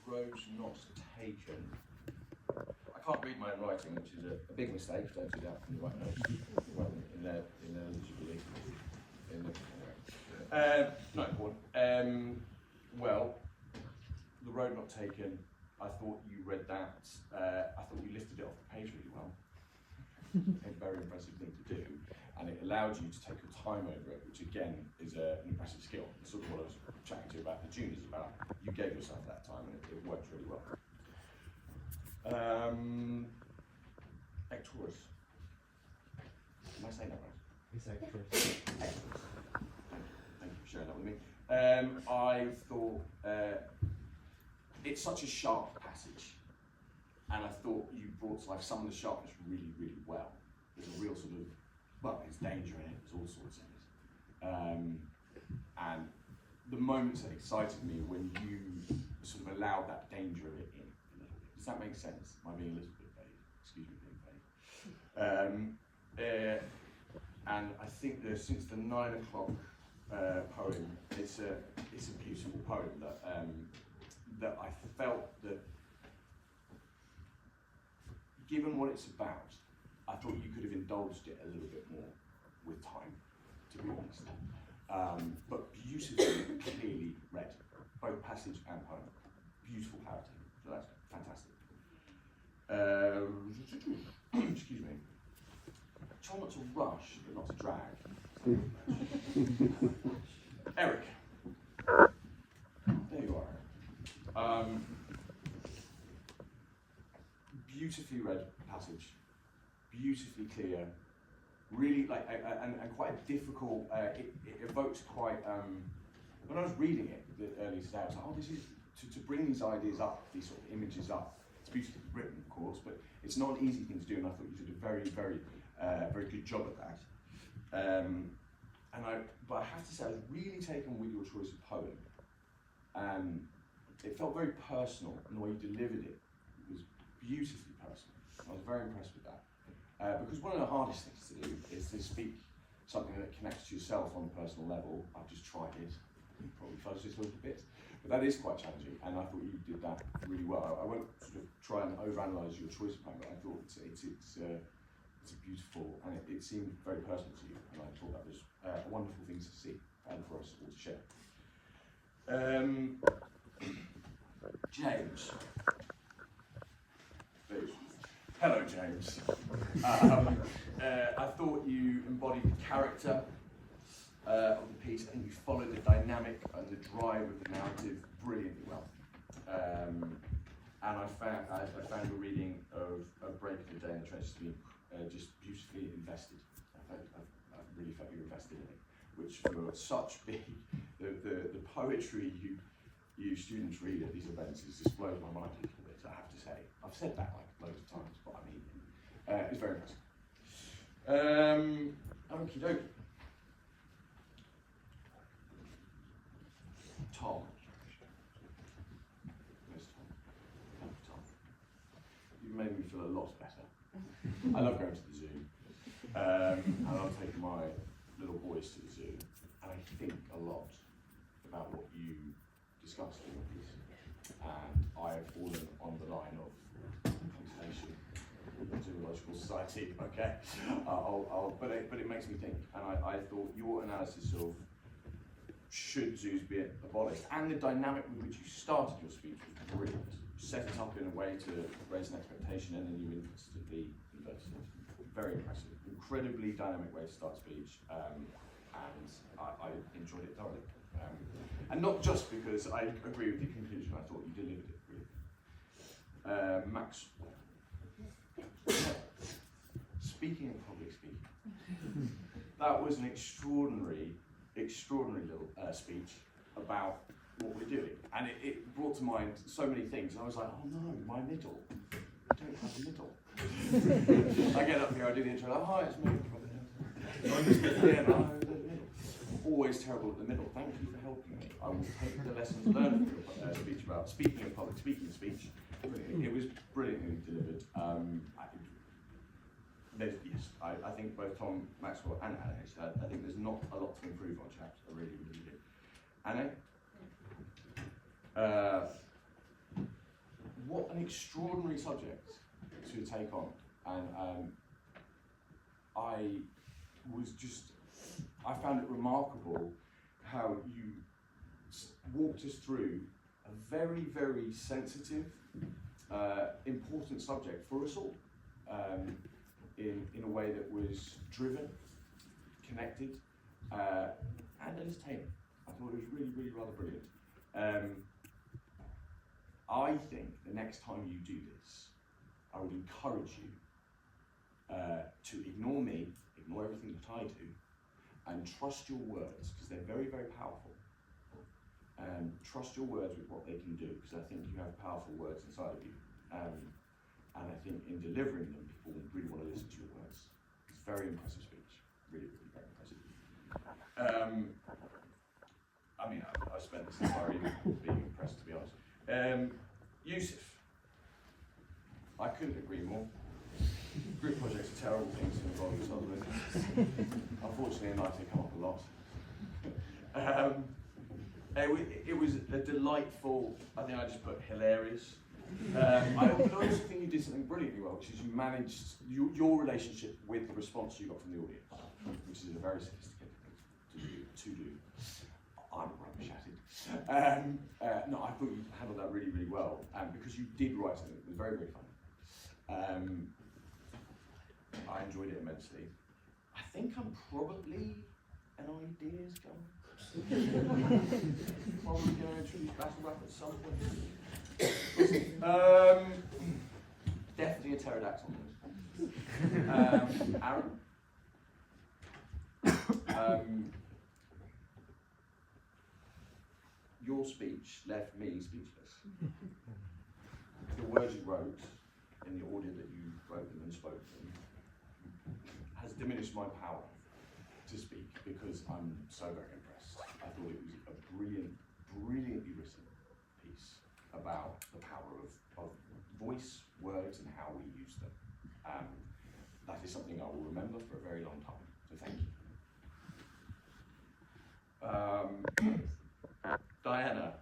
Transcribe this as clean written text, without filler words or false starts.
Roads Not Taken. I can't read my own writing, which is a big mistake. Don't do that when you write notes. Well, in their legibly. Not important. Well, The Road Not Taken. I thought you read that. I thought you lifted it off the page really well. A very impressive thing to do, and it allowed you to take your time over it, which again is an impressive skill. It's sort of what I was chatting to you about the juniors about. You gave yourself that time, and it worked really well. Ectorus. Am I saying that right? It's Ectorus. Ectorus. Thank you for sharing that with me. I thought it's such a sharp passage, and I thought you brought to life some of the sharpness really, really well. There's a real sort of, well, there's danger in it, there's all sorts in it. And the moments that excited me when you sort of allowed that danger of it in. Does that make sense? Am I being a little bit vague? Excuse me being vague. And I think that since the 9 o'clock poem, it's a beautiful poem that I felt that, given what it's about, I thought you could have indulged it a little bit more with time, to be honest. But beautifully, clearly read, both passage and poem. Beautiful clarity, so that's fantastic. Excuse me. Try not to rush, but not to drag. Eric. There you are. Beautifully read passage, beautifully clear, really and quite a difficult. It evokes quite. When I was reading it earlier today, I was like, oh, this is to bring these ideas up, these sort of images up. It's beautifully written, of course, but it's not an easy thing to do, and I thought you did a very, very good job at that. But I have to say, I was really taken with your choice of poem. It felt very personal, and the way you delivered it was beautifully personal. I was very impressed with that. Because one of the hardest things to do is to speak something that connects to yourself on a personal level. I've just tried it, probably fudged it a little bit, but that is quite challenging, and I thought you did that really well. I won't sort of try and overanalyze your choice of poem, but I thought it's a beautiful, and it seemed very personal to you, and I thought that was a wonderful thing to see and for us all to share. James. Hello, James. I thought you embodied the character of the piece. I think you followed the dynamic and the drive of the narrative brilliantly well. And I found your reading of Break of the Day in the Trenches to be just beautifully invested. I really felt you were invested in it, which for such big, the poetry you students read at these events just blows my mind a little bit, I have to say. I've said that like loads of times, but I mean, it's very impressive. Okie dokie. Tom. Where's Tom? Tom. You've made me feel a lot better. I love going to the zoo. And I've taken my little boys to the zoo, and I think a lot about what you discussed in your piece. And I have fallen on the line of conservation, Zoological Society. Okay, but it makes me think, and I thought your analysis of should zoos be abolished, and the dynamic with which you started your speech was brilliant. You set it up in a way to raise an expectation, and then you instantly inverted it. Very impressive, incredibly dynamic way to start speech, and I enjoyed it thoroughly. And not just because I agree with the conclusion, I thought you delivered it really. Max. Speaking of public speaking, that was an extraordinary little speech about what we're doing. And it brought to mind so many things. And I was like, oh no, my middle. I don't have a middle. I get up here, I do the intro, like, hi, it's me. Always terrible at the middle. Thank you for helping me. I will take the lessons learned from your speech about speaking in public speaking speech. It was brilliantly delivered. I think both Tom, Maxwell, and Anna, I think there's not a lot to improve on, chaps. I really, really do. Anna? what an extraordinary subject to take on, and I found it remarkable how you walked us through a very, very sensitive, important subject for us all, in a way that was driven, connected, and entertaining. I thought it was really, really rather brilliant. I think the next time you do this, I would encourage you to ignore me, ignore everything that I do, and trust your words, because they're very, very powerful. Trust your words with what they can do, because I think you have powerful words inside of you. And I think in delivering them, people really want to listen to your words. It's a very impressive speech, really, really very impressive. I mean, I spent this entire evening being impressed, to be honest. Yusuf, I couldn't agree more. Group projects are terrible things to involve yourself with. Unfortunately, in life they come up a lot. It was a delightful, I think I just put hilarious. I also think you did something brilliantly well, which is you managed your relationship with the response you got from the audience, which is a very sophisticated thing to do. I'm rubbish at it. No, I thought you handled that really, really well, because you did write something that was very, very funny. I enjoyed it immensely. I think I'm probably an ideas guy. Probably going to introduce battle rap at some point. Definitely a pterodactyl. Aaron? Your speech left me speechless. The words you wrote in the audio that you wrote them and spoke them has diminished my power to speak, because I'm so very impressed. I thought it was a brilliantly written piece about the power of voice, words, and how we use them. That is something I will remember for a very long time, so thank you. Diana.